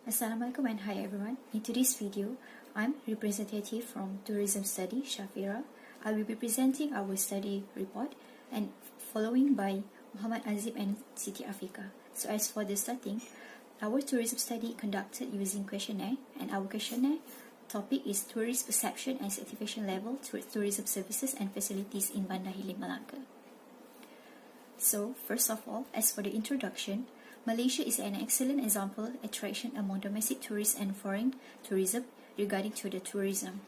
Assalamualaikum and hi everyone. In today's video, I'm representative from Tourism Study, Shafira. I will be presenting our study report and following by Muhammad Azib and Siti Afika. So as for the starting, our tourism study conducted using questionnaire, and our questionnaire topic is tourist perception and satisfaction level towards tourism services and facilities in BANDAR, HILIR, MELAKA. So first of all, as for the introduction, Malaysia is an excellent example attraction among domestic tourists and foreign tourism regarding to the tourism.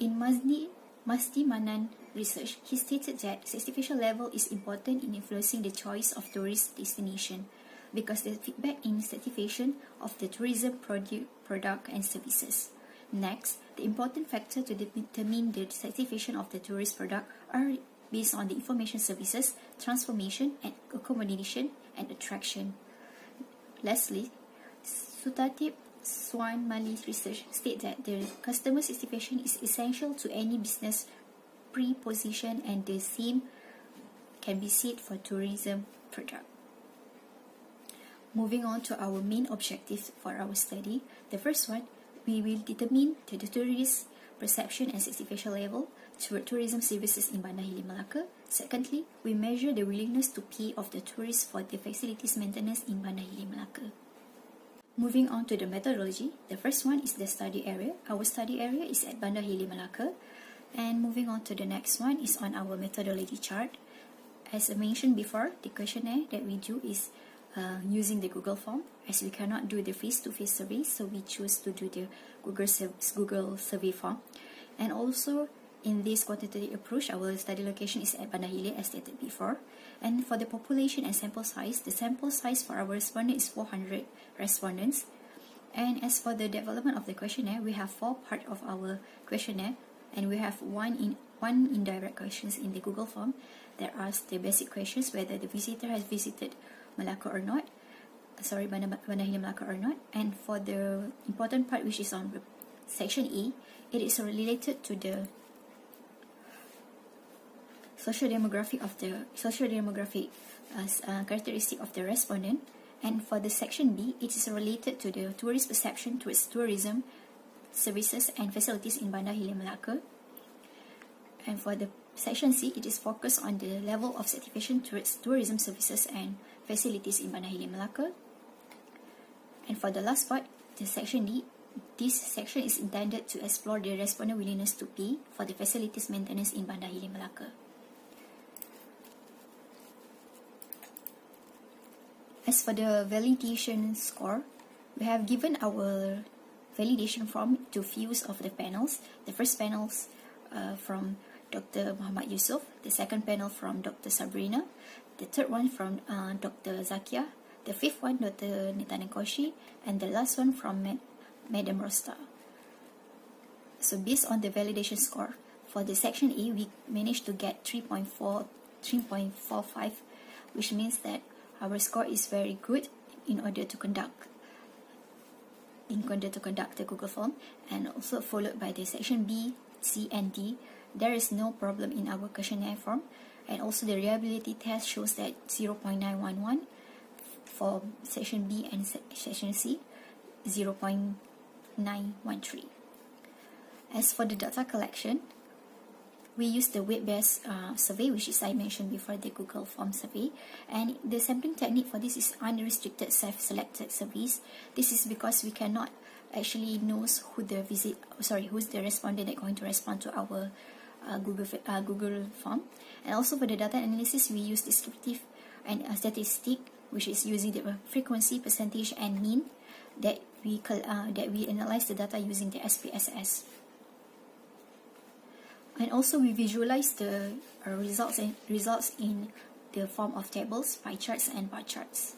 In Masdi Manan research, he stated that satisfaction level is important in influencing the choice of tourist destination because the feedback in satisfaction of the tourism product and services. Next, the important factor to determine the satisfaction of the tourist product are based on the information services, transformation and accommodation and attraction. Lastly, Sutatip Swan Mali's research states that the customer satisfaction is essential to any business preposition, and the same can be said for tourism product. Moving on to our main objectives for our study. The first one, we will determine the tourist perception and satisfaction level toward tourism services in BANDAR, HILIR, MELAKA. Secondly, we measure the willingness to pay of the tourists for the facilities maintenance in BANDAR, HILIR, MELAKA. Moving on to the methodology, the first one is the study area. Our study area is at BANDAR, HILIR, MELAKA. And moving on to the next one is on our methodology chart. As I mentioned before, the questionnaire that we do is using the Google form, as we cannot do the face-to-face survey, so we choose to do the Google survey form. And also in this quantitative approach, our study location is at BANDAR, HILIR, as stated before. And for the population and sample size, the sample size for our respondent is 400 respondents. And as for the development of the questionnaire, we have 4 parts of our questionnaire, and we have one indirect questions in the Google form that asks the basic questions whether the visitor has visited Melaka or not, BANDAR, HILIR, MELAKA or not. And for the important part, which is on section A, it is related to the social demographic characteristic of the respondent. And for the section B, it is related to the tourist perception towards tourism services and facilities in BANDAR, HILIR, MELAKA. And for the section C, it is focused on the level of satisfaction towards tourism services and facilities in BANDAR, HILIR, MELAKA. And for the last part, the section D, this section is intended to explore the respondent willingness to pay for the facilities maintenance in BANDAR, HILIR, MELAKA. As for the validation score, we have given our validation form to few of the panels. The first panels from Dr. Muhammad Yusuf, the second panel from Dr. Sabrina, the third one from Dr. Zakia, the fifth one Dr. Nitanan Koshi, and the last one from Madam Rosta. So based on the validation score, for the section A, we managed to get 3.45, which means that our score is very good in order to conduct the Google form. And also followed by the section B, C and D, there is no problem in our questionnaire form. And also the reliability test shows that 0.911 for section B and section C, 0.913. As for the data collection, we use the weight-based survey, which is I mentioned before, the Google form survey. And the sampling technique for this is unrestricted self-selected surveys. This is because we cannot actually know who's the respondent that going to respond to our Google form. And also for the data analysis, we use descriptive and statistic, which is using the frequency, percentage, and mean that we analyze the data using the SPSS. And also we visualize the results in the form of tables, pie charts, and bar charts.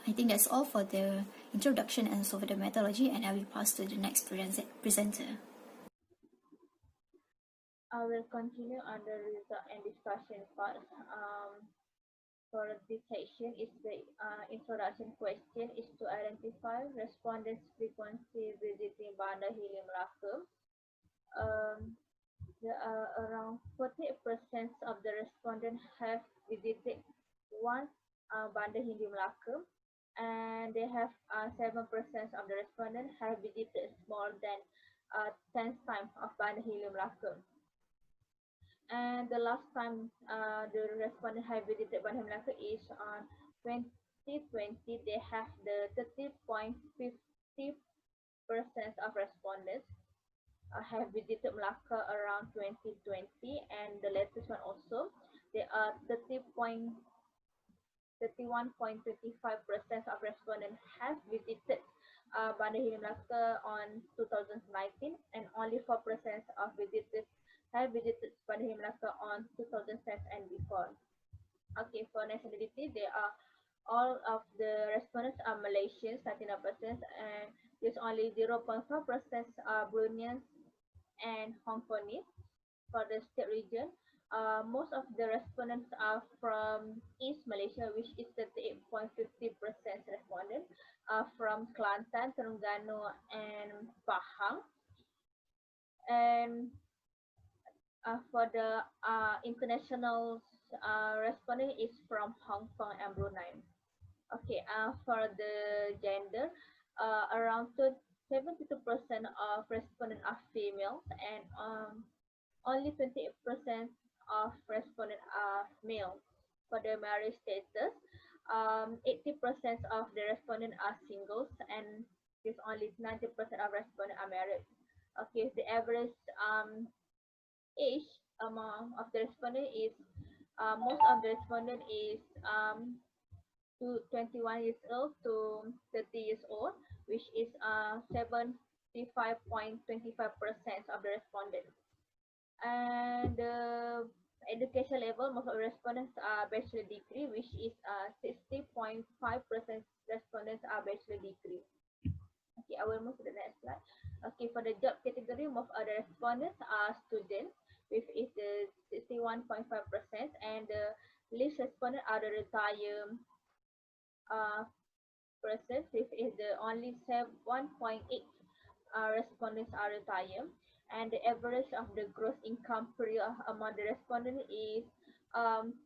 I think that's all for the introduction and also for the methodology, and I will pass to the next presenter. I will continue on the result and discussion part. For this section, is the introduction question is to identify respondents' frequency visiting BANDAR, HILIR, MELAKA. There are around 40% of the respondents have visited once BANDAR, HILIR, MELAKA. and they have 7% of the respondents have visited more than 10 times of BANDAR HILIR MELAKA. And the last time the respondent have visited BANDAR HILIR MELAKA is on 2020. They have the 30.50% of respondents have visited Melaka around 2020, and the latest one also, they are 31.25% of respondents have visited BANDAR HILIR MELAKA on 2019, and only 4% of visitors have visited BANDAR HILIR MELAKA on 2007 and before. Okay, for nationality, they are all of the respondents are Malaysians, 39%, and there's only 0.4% are Bruneians and Hong Kongese. For the state region, most of the respondents are from East Malaysia, which is 38.50% respondent, from Kelantan, Terengganu, and Pahang. And for the international respondent is from Hong Kong and Brunei. Okay, for the gender, around 72% of respondents are females, and only 28% of respondents are male. For the marriage status, 80% of the respondents are singles, and there's only 90% of respondents are married. Okay, the average age among of the respondent is most of the respondent is to 21 years old to 30 years old, which is 75.25% of the respondents. And the education level, most of the respondents are bachelor degree, which is 60.5% respondents are bachelor degree. Okay, I will move to the next slide. Okay, for the job category, most of the respondents are students, which is the 61.5%, and the least respondent are the retired person, which is the only 1.8 respondents are retired, and the average of the gross income per year among the respondents is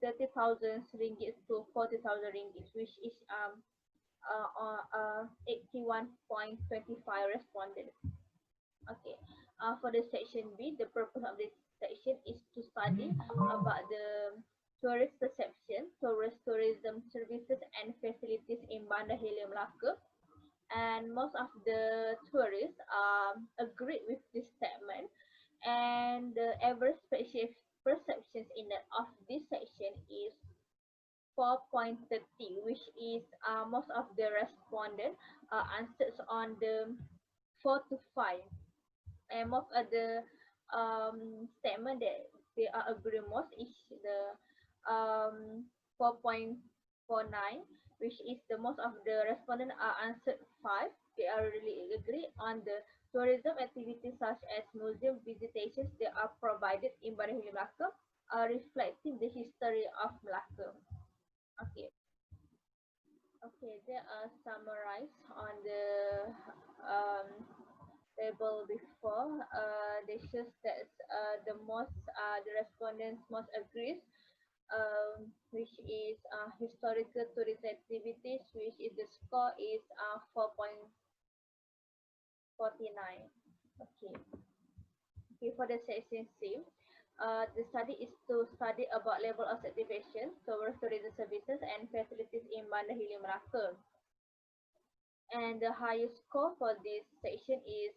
30,000 ringgit to 40,000 ringgit, which is 81.25 respondents. Okay, for the section B, the purpose of this section is to study about the tourist perception, tourist tourism services and facilities in BANDAR HILIR MELAKA. And most of the tourists agree with this statement, and the average perceptions in the, of this section is 4.30, which is most of the respondents answers on the 4 to 5. And most of the statement that they are agree most is the 4.49, which is the most of the respondents are answered 5. They are really agree on the tourism activities such as museum visitations that are provided in BANDAR HILIR MELAKA, reflecting the history of Melaka. Okay. Okay, they are summarized on the table before. They shows that the respondents most agrees, which is historical tourism activities, which is the score is 4.49. Okay. Okay, for the section C, the study is to study about level of certification towards tourism services and facilities in BANDAR HILIR MELAKA. And the highest score for this section is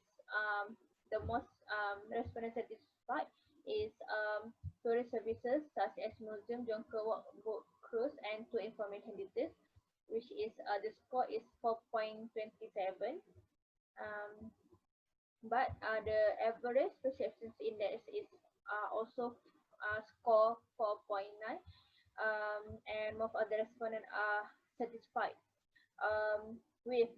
the most respondent satisfied is tourist services such as museum, junker walk, boat cruise, and tour information details, which is the score is 4.27. But the average perceptions index is also score 4.9, and most of the respondents are satisfied with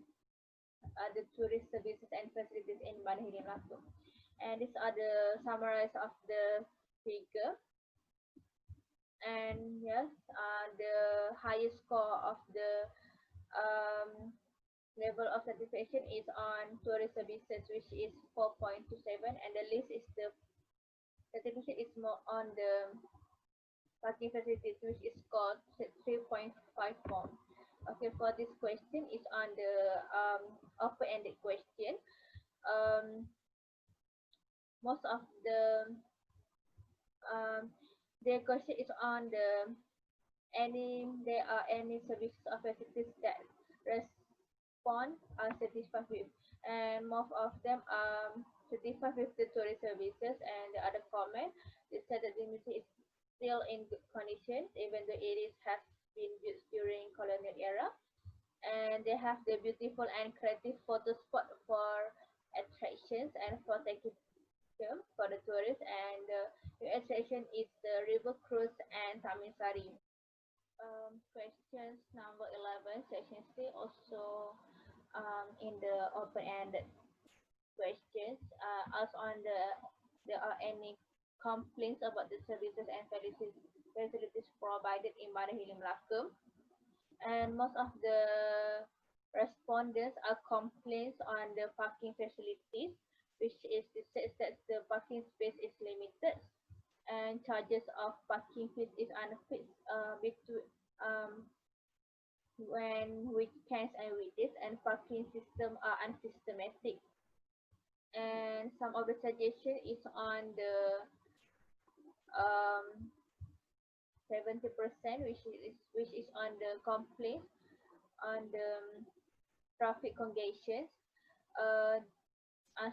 the tourist services and facilities in BANDAR HILIR MELAKA. And these are the summaries of the figure. And yes, the highest score of the level of satisfaction is on tourist services, which is 4.27, and the least is the satisfaction is more on the parking facilities, which is scored 3.54. Okay, for this question is on the open-ended question. Um, most of the question is on there are any services or facilities that respond are satisfied with, and most of them are satisfied with the tourist services. And the other comment, they said that the museum is still in good condition even though it is has been built during colonial era, and they have the beautiful and creative photo spot for attractions and for taking film for the tourists. And the new attraction is the river cruise and Tamisari. Questions number 11, section C, also in the open-ended questions. As on there are any complaints about the services and facilities provided in BANDAR HILIR MELAKA, and most of the respondents are complaints on the parking facilities, which is says that the parking space is limited and charges of parking fees is unfixed between when weekends and weekdays, and parking system are unsystematic. And some of the suggestion is on the 70%, which is on the complaints on the traffic congestions uh,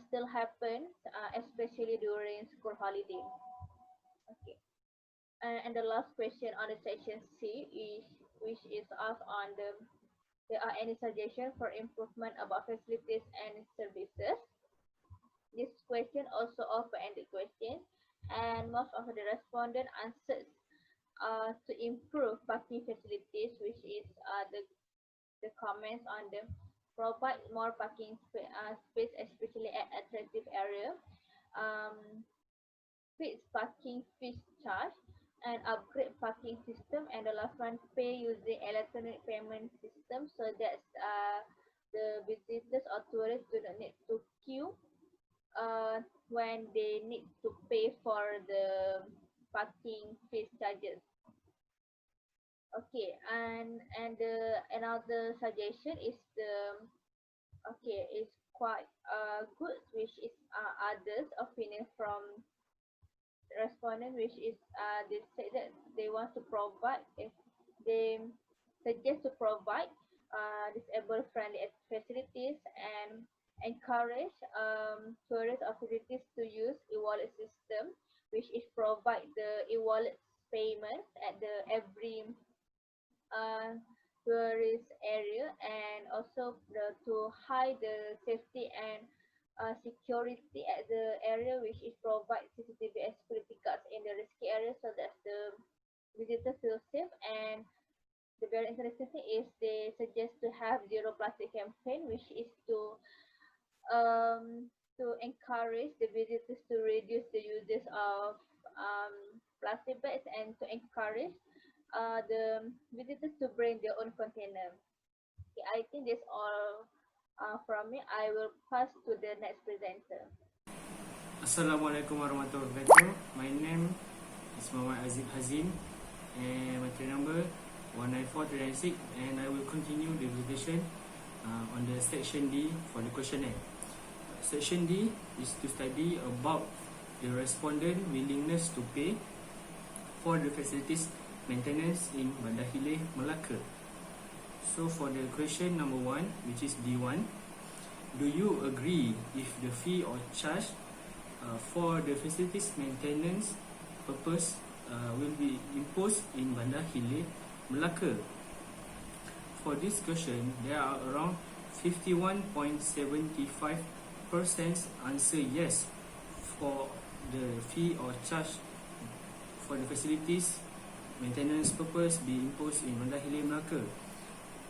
still happens, especially during school holiday. Okay. And the last question on the section C is which is asked on there are any suggestions for improvement about facilities and services. This question also open-ended question, and most of the respondent answers to improve parking facilities, which is the comments on the provide more parking space, especially at attractive area, um, fixed parking fees charge, and upgrade parking system. And the last one, pay using electronic payment system, so that the visitors or tourists do not need to queue when they need to pay for the parking fees charges. Okay, and another suggestion is the okay is quite good, which is others opinion from respondent, which is they say that they want to provide if they suggest to provide disabled friendly facilities and encourage tourist facilities to use e-wallet system, which is provide the e-wallet payments at the every uh, tourist area, and also to hide the safety and security at the area, which is provide CCTV and security guards in the risky area, so that the visitor feel safe. And the very interesting thing is they suggest to have zero plastic campaign, which is to encourage the visitors to reduce the uses of plastic bags, and to encourage the visitors to bring their own container. Okay, I think that's all from me. I will pass to the next presenter. Assalamualaikum warahmatullahi wabarakatuh. My name is Muhammad Azib Hazin, and my train number 194396, and I will continue the presentation on the section D for the questionnaire. Section D is to study about the respondent willingness to pay for the facilities maintenance in BANDAR HILIR MELAKA. So for the question number 1, which is D1, do you agree if the fee or charge for the facilities maintenance purpose will be imposed in BANDAR HILIR MELAKA? For this question, there are around 51.75% answer yes for the fee or charge for the facilities maintenance purpose be imposed in BANDAR HILIR MELAKA,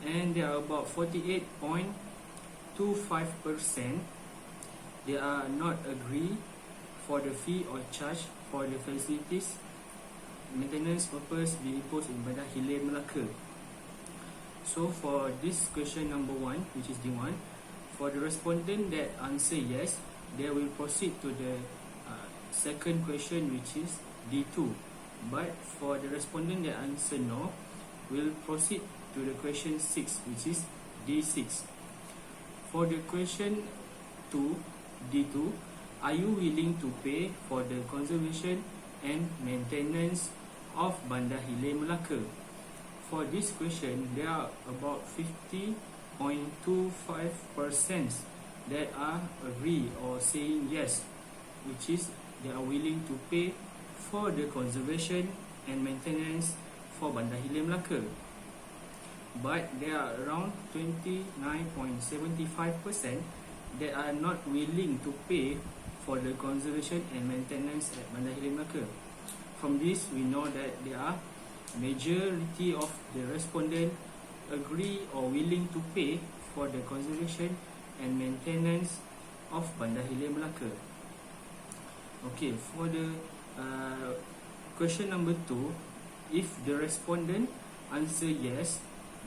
and there are about 48.25% they are not agree for the fee or charge for the facilities maintenance purpose be imposed in BANDAR HILIR MELAKA. So for this question number 1, which is D1, for the respondent that answer yes, they will proceed to the second question, which is D2. But for the respondent that answer no, will proceed to the question 6, which is D6. For the question 2, D2, are you willing to pay for the conservation and maintenance of Bandar HILIR Melaka? For this question, there are about 50.25% that are agree or saying yes, which is they are willing to pay for the conservation and maintenance for Bandar HILIR Melaka. But there are around 29.75% that are not willing to pay for the conservation and maintenance at Bandar HILIR Melaka. From this, we know that there are majority of the respondent agree or willing to pay for the conservation and maintenance of Bandar HILIR Melaka. Okay, for the question number 2, if the respondent answer yes,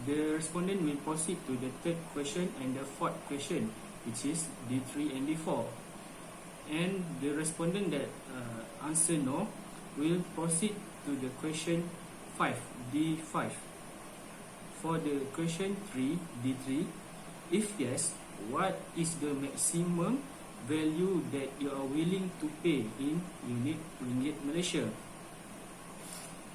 the respondent will proceed to the third question and the fourth question, which is D3 and D4. And the respondent that answer no will proceed to the question 5, D5. For the question 3, D3, if yes, what is the maximum value that you are willing to pay in unit ringgit Malaysia?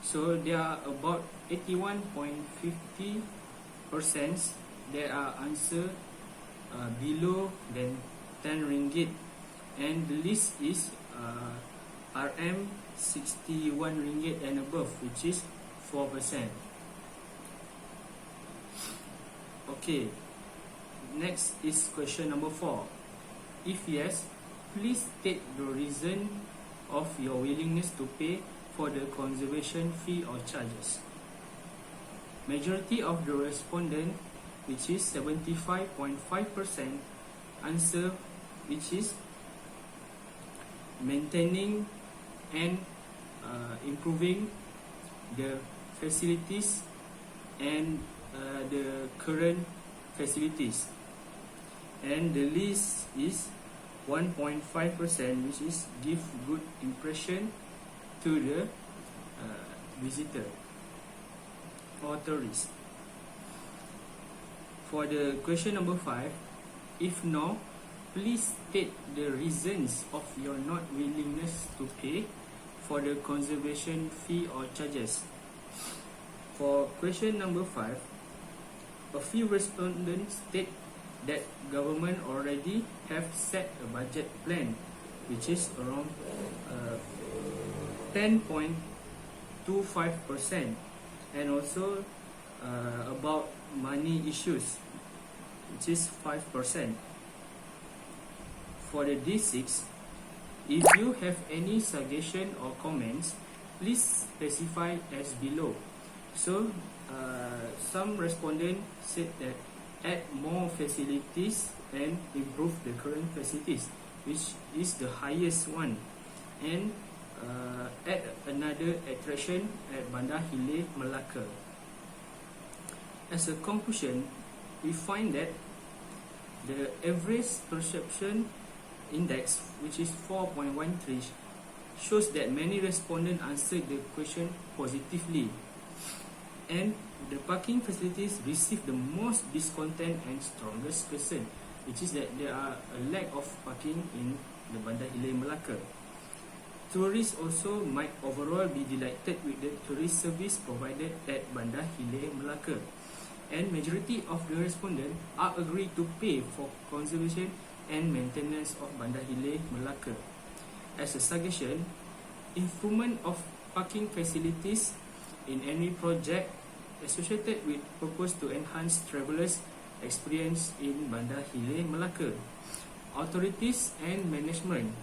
So there are about 81.50% that are answer below than 10 ringgit, and the list is RM61 ringgit and above, which is 4%. Okay, next is question number 4. If yes, please state the reason of your willingness to pay for the conservation fee or charges. Majority of the respondent, which is 75.5%, answer which is maintaining and improving the facilities and the current facilities, and the list is 1.5%, which is give good impression to the visitor or tourist. For the question number 5, if no, please state the reasons of your not willingness to pay for the conservation fee or charges. For question number 5, a few respondents state that government already have set a budget plan, which is around 10.25%, and also about money issues, which is 5%. For the D6, if you have any suggestion or comments, please specify as below. So some respondents said that add more facilities and improve the current facilities, which is the highest one, and add another attraction at Bandar HILIR Melaka. As a conclusion, we find that the average perception index, which is 4.13, shows that many respondents answered the question positively, and the parking facilities receive the most discontent and strongest concern, which is that there are a lack of parking in the Bandar HILIR Melaka. Tourists also might overall be delighted with the tourist service provided at Bandar HILIR Melaka, and majority of the respondents are agreed to pay for conservation and maintenance of Bandar HILIR Melaka. As a suggestion, improvement of parking facilities in any project associated with purpose to enhance travellers' experience in Bandar HILIR Melaka. Authorities and management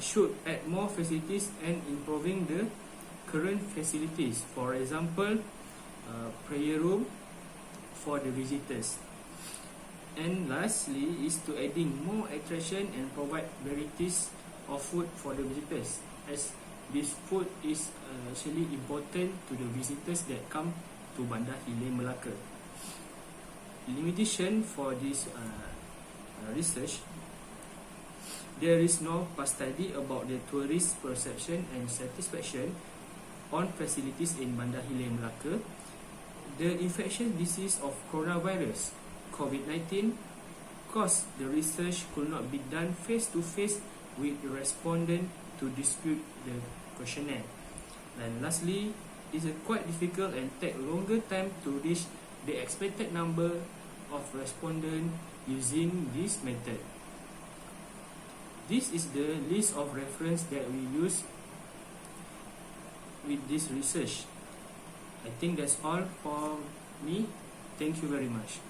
should add more facilities and improving the current facilities. For example, prayer room for the visitors. And lastly is to adding more attraction and provide varieties of food for the visitors, as this food is actually important to the visitors that come to Bandar HILIR Melaka. Limitation for this research, there is no past study about the tourist perception and satisfaction on facilities in Bandar HILIR Melaka. the infectious disease of coronavirus, COVID-19, caused the research could not be done face-to-face with the respondent to dispute the questionnaire. And lastly, it is quite difficult and take longer time to reach the expected number of respondents using this method. This is the list of reference that we use with this research. I think that's all for me. Thank you very much.